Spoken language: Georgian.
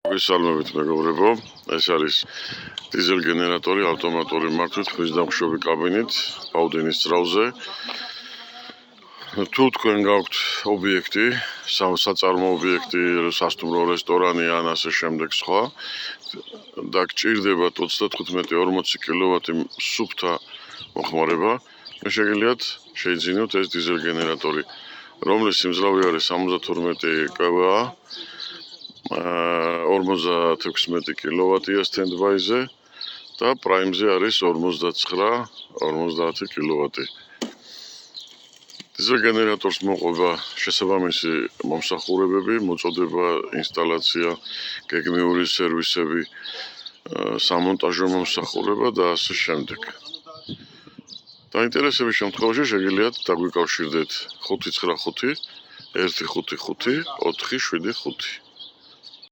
მოგესალმებით მეგობრებო, ეს არის დიზელ გენერატორი ავტომატური მართვით ხმის დამხშობი კაბინით აუდინის ძრავზე. თუ თქვენ გაქვთ ობიექტი, საწარმო ობიექტი, სასტუმრო, რესტორანი ან ასე შემდეგ სხვა და გჭირდებათ 35-40 კილოვატი სუფთა მოხმარება, შეგიძლიათ შეიძინოთ ეს დიზელ გენერატორი, რომლის სიმძლავრე არის 72 კВA. 56 კილოვატია სტენდბაიზე და პრაიმზე არის 49-50 კილოვატი. დიზელ გენერატორს მოყვება შესაბამისი მომსახურებები, მოწოდება, ინსტალაცია, გეგმიური სერვისები, სამონტაჟო მომსახურება და ასე შემდეგ. დაინტერესების შემთხვევაში შეგიძლიათ დაგვიკავშირდეთ 595 155 475.